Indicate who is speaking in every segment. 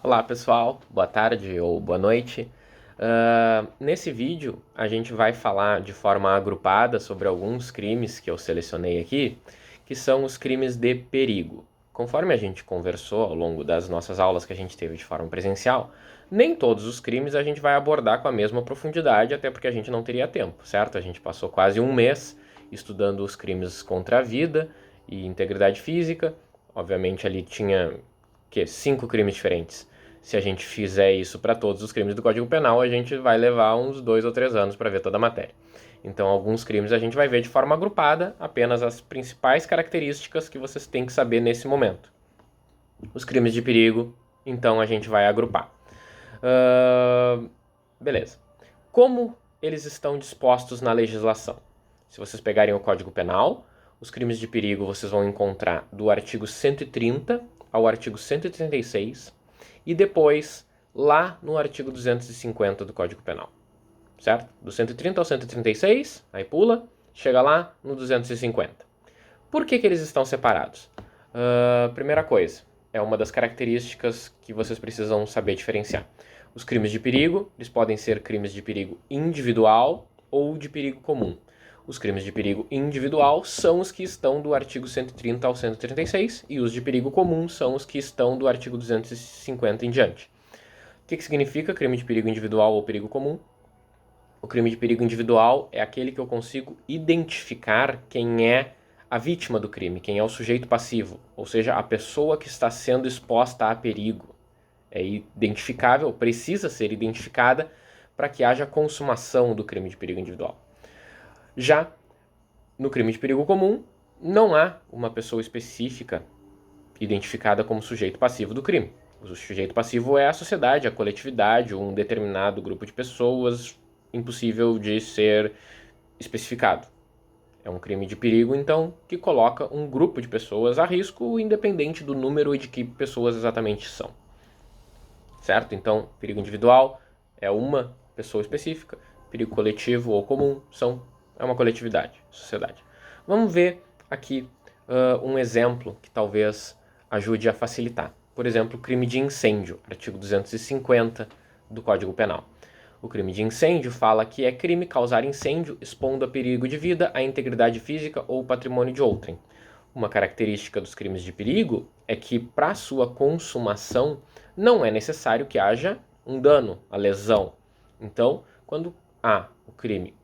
Speaker 1: Olá pessoal, boa tarde ou boa noite. Nesse vídeo a gente vai falar de forma agrupada sobre alguns crimes que eu selecionei aqui, que são os crimes de perigo. Conforme a gente conversou ao longo das nossas aulas que a gente teve de forma presencial, nem todos os crimes a gente vai abordar com a mesma profundidade, até porque a gente não teria tempo, certo? A gente passou quase um mês estudando os crimes contra a vida e integridade física. Obviamente ali tinha, 5 crimes diferentes. Se a gente fizer isso para todos os crimes do Código Penal, a gente vai levar uns 2 ou 3 anos para ver toda a matéria. Então, alguns crimes a gente vai ver de forma agrupada, apenas as principais características que vocês têm que saber nesse momento. Os crimes de perigo, então, a gente vai agrupar. Beleza. Como eles estão dispostos na legislação? Se vocês pegarem o Código Penal, os crimes de perigo vocês vão encontrar do artigo 130 ao artigo 136 e depois lá no artigo 250 do Código Penal, certo? Do 130 ao 136, aí pula, chega lá no 250. Por que eles estão separados? Primeira coisa, é uma das características que vocês precisam saber diferenciar. Os crimes de perigo, eles podem ser crimes de perigo individual ou de perigo comum. Os crimes de perigo individual são os que estão do artigo 130 ao 136 e os de perigo comum são os que estão do artigo 250 em diante. O que significa crime de perigo individual ou perigo comum? O crime de perigo individual é aquele que eu consigo identificar quem é a vítima do crime, quem é o sujeito passivo, ou seja, a pessoa que está sendo exposta a perigo. É identificável, precisa ser identificada para que haja consumação do crime de perigo individual. Já no crime de perigo comum, não há uma pessoa específica identificada como sujeito passivo do crime. O sujeito passivo é a sociedade, a coletividade, um determinado grupo de pessoas impossível de ser especificado. É um crime de perigo, então, que coloca um grupo de pessoas a risco, independente do número e de que pessoas exatamente são. Certo? Então, perigo individual é uma pessoa específica, perigo coletivo ou comum é uma coletividade, sociedade. Vamos ver aqui um exemplo que talvez ajude a facilitar. Por exemplo, crime de incêndio, artigo 250 do Código Penal. O crime de incêndio fala que é crime causar incêndio expondo a perigo de vida, a integridade física ou patrimônio de outrem. Uma característica dos crimes de perigo é que, para sua consumação, não é necessário que haja um dano, a lesão. Então, quando há o crime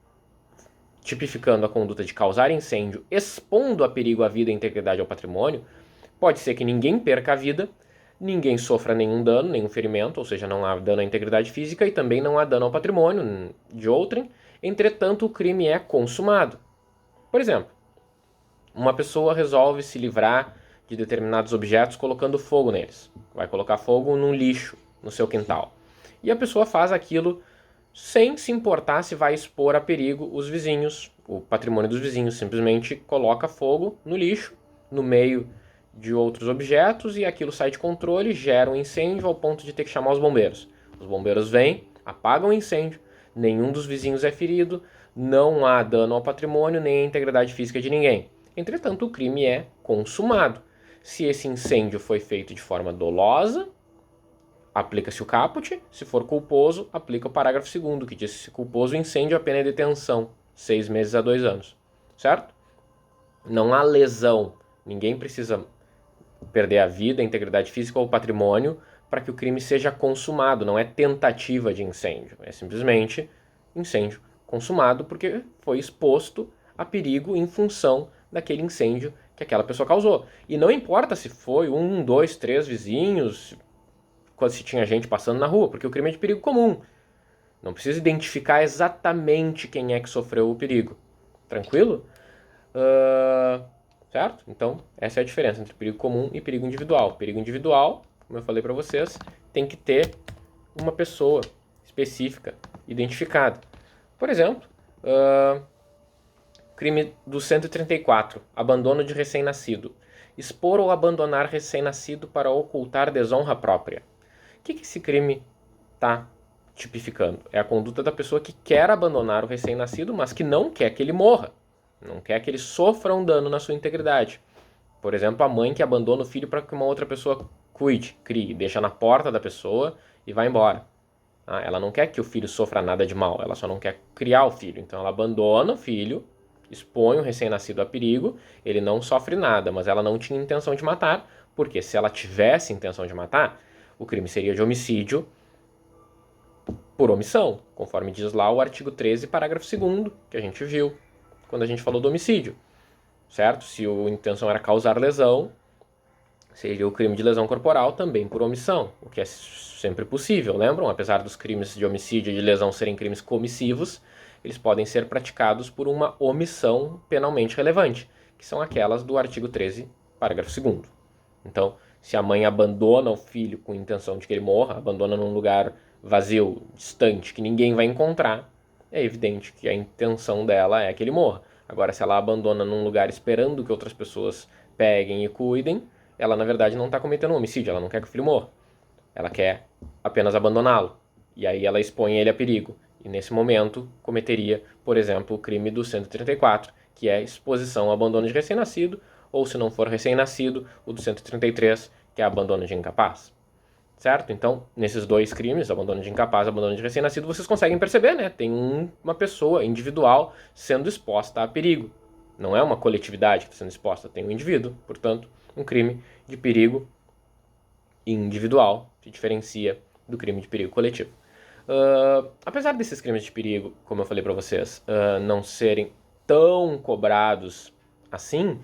Speaker 1: tipificando a conduta de causar incêndio, expondo a perigo à vida, à integridade ou ao patrimônio, pode ser que ninguém perca a vida, ninguém sofra nenhum dano, nenhum ferimento, ou seja, não há dano à integridade física e também não há dano ao patrimônio de outrem, entretanto o crime é consumado. Por exemplo, uma pessoa resolve se livrar de determinados objetos colocando fogo neles. Vai colocar fogo num lixo no seu quintal. E a pessoa faz aquilo sem se importar se vai expor a perigo os vizinhos, o patrimônio dos vizinhos. Simplesmente coloca fogo no lixo, no meio de outros objetos, e aquilo sai de controle, gera um incêndio ao ponto de ter que chamar os bombeiros. Os bombeiros vêm, apagam o incêndio, nenhum dos vizinhos é ferido, não há dano ao patrimônio nem à integridade física de ninguém. Entretanto, o crime é consumado. Se esse incêndio foi feito de forma dolosa, aplica-se o caput. Se for culposo, aplica o parágrafo 2º, que diz que se culposo, incêndio, a pena é detenção, 6 meses a 2 anos. Certo? Não há lesão. Ninguém precisa perder a vida, a integridade física ou o patrimônio para que o crime seja consumado. Não é tentativa de incêndio. É simplesmente incêndio consumado porque foi exposto a perigo em função daquele incêndio que aquela pessoa causou. E não importa se foi 1, 2, 3 vizinhos, quando se tinha gente passando na rua, porque o crime é de perigo comum. Não precisa identificar exatamente quem é que sofreu o perigo. Tranquilo? Certo? Então, essa é a diferença entre perigo comum e perigo individual. Perigo individual, como eu falei para vocês, tem que ter uma pessoa específica, identificada. Por exemplo, crime do 134, abandono de recém-nascido. Expor ou abandonar recém-nascido para ocultar desonra própria. O que esse crime está tipificando? É a conduta da pessoa que quer abandonar o recém-nascido, mas que não quer que ele morra. Não quer que ele sofra um dano na sua integridade. Por exemplo, a mãe que abandona o filho para que uma outra pessoa cuide, crie, deixa na porta da pessoa e vai embora. Ela não quer que o filho sofra nada de mal, ela só não quer criar o filho. Então ela abandona o filho, expõe o recém-nascido a perigo, ele não sofre nada, mas ela não tinha intenção de matar, porque se ela tivesse intenção de matar, o crime seria de homicídio por omissão, conforme diz lá o artigo 13, parágrafo 2º, que a gente viu quando a gente falou do homicídio, certo? Se a intenção era causar lesão, seria o crime de lesão corporal também por omissão, o que é sempre possível, lembram? Apesar dos crimes de homicídio e de lesão serem crimes comissivos, eles podem ser praticados por uma omissão penalmente relevante, que são aquelas do artigo 13, parágrafo 2º. Então, se a mãe abandona o filho com a intenção de que ele morra, abandona num lugar vazio, distante, que ninguém vai encontrar, é evidente que a intenção dela é que ele morra. Agora, se ela abandona num lugar esperando que outras pessoas peguem e cuidem, ela na verdade não está cometendo um homicídio, ela não quer que o filho morra. Ela quer apenas abandoná-lo. E aí ela expõe ele a perigo. E nesse momento cometeria, por exemplo, o crime do 134, que é exposição ao abandono de recém-nascido, ou se não for recém-nascido, o do 133, que é abandono de incapaz. Certo? Então, nesses dois crimes, abandono de incapaz e abandono de recém-nascido, vocês conseguem perceber, né? Tem uma pessoa individual sendo exposta a perigo. Não é uma coletividade que está sendo exposta, tem um indivíduo. Portanto, um crime de perigo individual se diferencia do crime de perigo coletivo. Apesar desses crimes de perigo, como eu falei para vocês, não serem tão cobrados assim,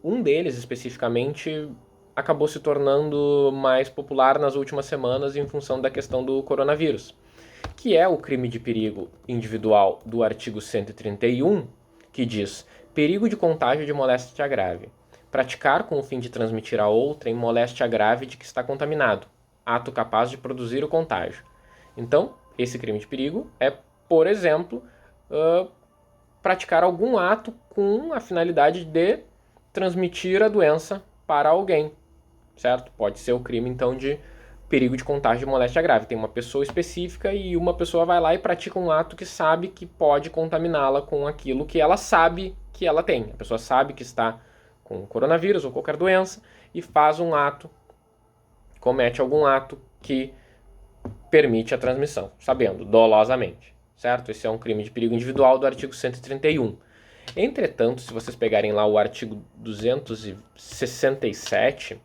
Speaker 1: um deles especificamente acabou se tornando mais popular nas últimas semanas em função da questão do coronavírus, que é o crime de perigo individual do artigo 131, que diz: perigo de contágio de moléstia grave. Praticar com o fim de transmitir a outrem moléstia grave de que está contaminado, ato capaz de produzir o contágio. Então, esse crime de perigo é, por exemplo, praticar algum ato com a finalidade de transmitir a doença para alguém, certo? Pode ser o crime, então, de perigo de contágio de moléstia grave. Tem uma pessoa específica e uma pessoa vai lá e pratica um ato que sabe que pode contaminá-la com aquilo que ela sabe que ela tem. A pessoa sabe que está com coronavírus ou qualquer doença e faz um ato, comete algum ato que permite a transmissão, sabendo, dolosamente, certo? Esse é um crime de perigo individual do artigo 131. Entretanto, se vocês pegarem lá o artigo 267,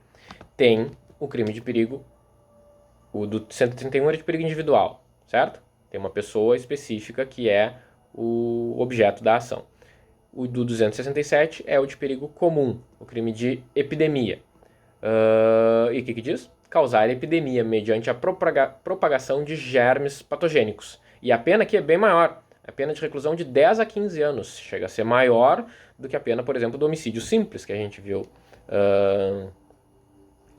Speaker 1: tem o crime de perigo, o do 131 é de perigo individual, certo? Tem uma pessoa específica que é o objeto da ação. O do 267 é o de perigo comum, o crime de epidemia. E o que diz? Causar epidemia mediante a propagação de germes patogênicos. E a pena aqui é bem maior. A pena de reclusão de 10 a 15 anos. Chega a ser maior do que a pena, por exemplo, do homicídio simples, que a gente viu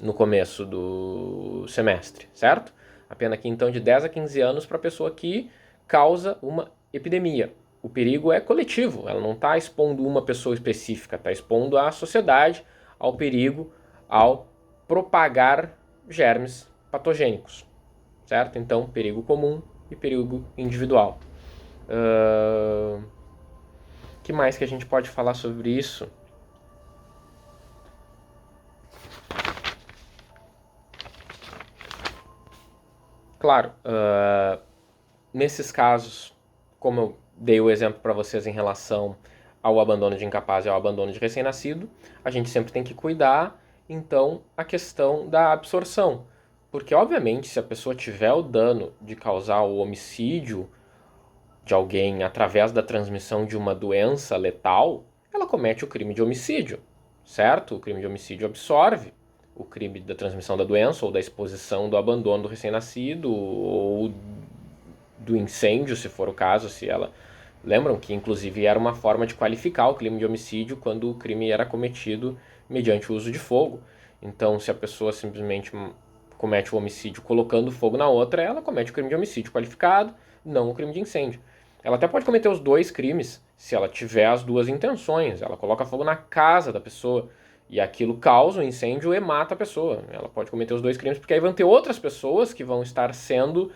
Speaker 1: no começo do semestre, certo? A pena aqui, então, de 10 a 15 anos para a pessoa que causa uma epidemia. O perigo é coletivo, ela não está expondo uma pessoa específica, está expondo a sociedade ao perigo ao propagar germes patogênicos, certo? Então, perigo comum e perigo individual. Que mais que a gente pode falar sobre isso? Claro, nesses casos, como eu dei o exemplo para vocês em relação ao abandono de incapaz e ao abandono de recém-nascido, a gente sempre tem que cuidar, então, a questão da absorção. Porque, obviamente, se a pessoa tiver o dano de causar o homicídio de alguém através da transmissão de uma doença letal, ela comete o crime de homicídio, certo? O crime de homicídio absorve o crime da transmissão da doença ou da exposição do abandono do recém-nascido ou do incêndio, se for o caso, se ela... Lembram que, inclusive, era uma forma de qualificar o crime de homicídio quando o crime era cometido mediante o uso de fogo. Então, se a pessoa simplesmente comete o homicídio colocando fogo na outra, ela comete o crime de homicídio qualificado, não o crime de incêndio. Ela até pode cometer os dois crimes se ela tiver as duas intenções. Ela coloca fogo na casa da pessoa e aquilo causa um incêndio e mata a pessoa. Ela pode cometer os dois crimes porque aí vão ter outras pessoas que vão estar sendo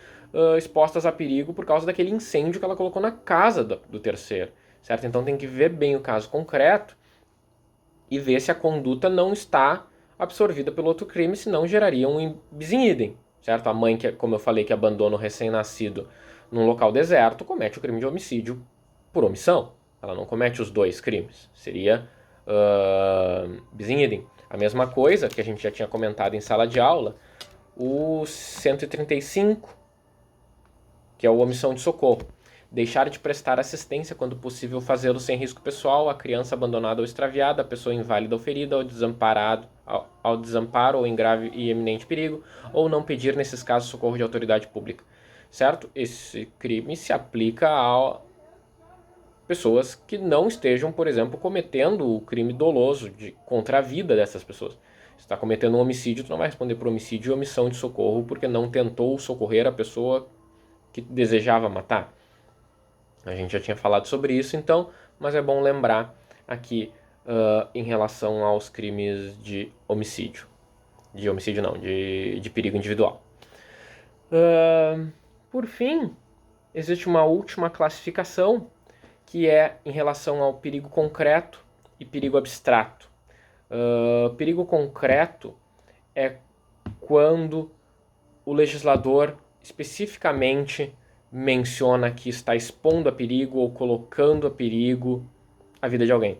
Speaker 1: expostas a perigo por causa daquele incêndio que ela colocou na casa do terceiro, certo? Então tem que ver bem o caso concreto e ver se a conduta não está absorvida pelo outro crime, senão geraria um bis in idem, certo? A mãe, que, como eu falei, que abandona o recém-nascido num local deserto, comete o crime de homicídio por omissão. Ela não comete os dois crimes. Seria bis in idem. A mesma coisa que a gente já tinha comentado em sala de aula, o 135, que é a omissão de socorro. Deixar de prestar assistência quando possível fazê-lo sem risco pessoal, a criança abandonada ou extraviada, a pessoa inválida ou ferida, ao desamparo ou em grave e eminente perigo, ou não pedir, nesses casos, socorro de autoridade pública. Certo? Esse crime se aplica a pessoas que não estejam, por exemplo, cometendo o crime doloso contra a vida dessas pessoas. Se está cometendo um homicídio, tu não vai responder por homicídio e omissão de socorro porque não tentou socorrer a pessoa que desejava matar. A gente já tinha falado sobre isso, então, mas é bom lembrar aqui em relação aos crimes de homicídio. De homicídio não, de perigo individual. Por fim, existe uma última classificação, que é em relação ao perigo concreto e perigo abstrato. Perigo concreto é quando o legislador especificamente menciona que está expondo a perigo ou colocando a perigo a vida de alguém.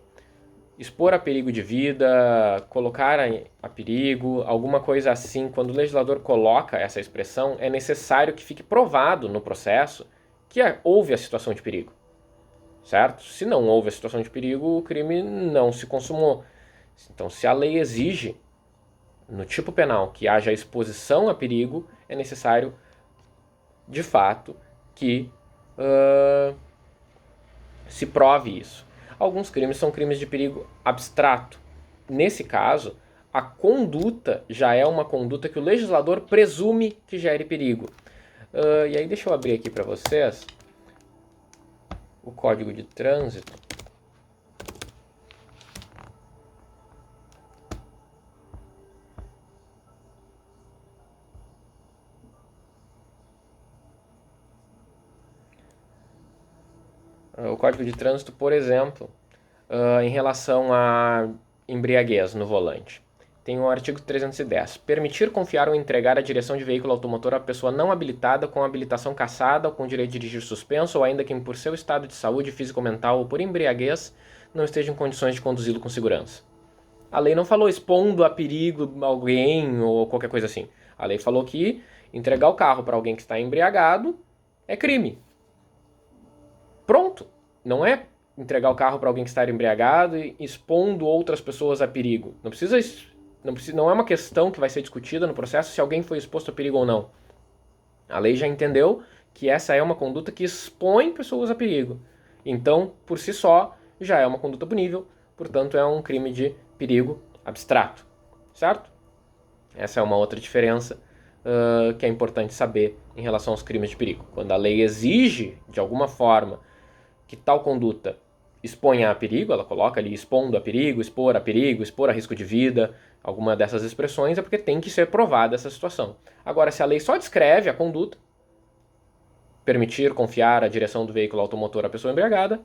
Speaker 1: Expor a perigo de vida, colocar a perigo, alguma coisa assim. Quando o legislador coloca essa expressão, é necessário que fique provado no processo que houve a situação de perigo. Certo? Se não houve a situação de perigo, o crime não se consumou. Então, se a lei exige, no tipo penal, que haja exposição a perigo, é necessário, de fato, que se prove isso. Alguns crimes são crimes de perigo abstrato. Nesse caso, a conduta já é uma conduta que o legislador presume que gere perigo. E aí deixa eu abrir aqui para vocês o Código de Trânsito. O Código de Trânsito, por exemplo, em relação à embriaguez no volante. Tem o artigo 310. Permitir, confiar ou entregar a direção de veículo automotor a pessoa não habilitada, com habilitação cassada ou com direito de dirigir suspenso, ou ainda quem por seu estado de saúde físico-mental ou por embriaguez não esteja em condições de conduzi-lo com segurança. A lei não falou expondo a perigo alguém ou qualquer coisa assim. A lei falou que entregar o carro para alguém que está embriagado é crime. Pronto. Não é entregar o carro para alguém que está embriagado e expondo outras pessoas a perigo. Não é uma questão que vai ser discutida no processo se alguém foi exposto a perigo ou não. A lei já entendeu que essa é uma conduta que expõe pessoas a perigo. Então, por si só, já é uma conduta punível, portanto, é um crime de perigo abstrato. Certo? Essa é uma outra diferença que é importante saber em relação aos crimes de perigo. Quando a lei exige, de alguma forma, que tal conduta exponha a perigo, ela coloca ali expondo a perigo, expor a risco de vida, alguma dessas expressões, é porque tem que ser provada essa situação. Agora, se a lei só descreve a conduta, permitir confiar a direção do veículo automotor à pessoa embriagada,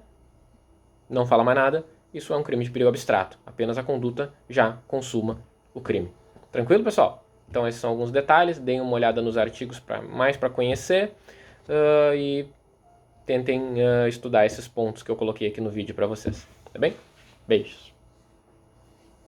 Speaker 1: não fala mais nada, isso é um crime de perigo abstrato. Apenas a conduta já consuma o crime. Tranquilo, pessoal? Então esses são alguns detalhes, deem uma olhada nos artigos mais para conhecer e tentem estudar esses pontos que eu coloquei aqui no vídeo para vocês. Tá bem? Beijos!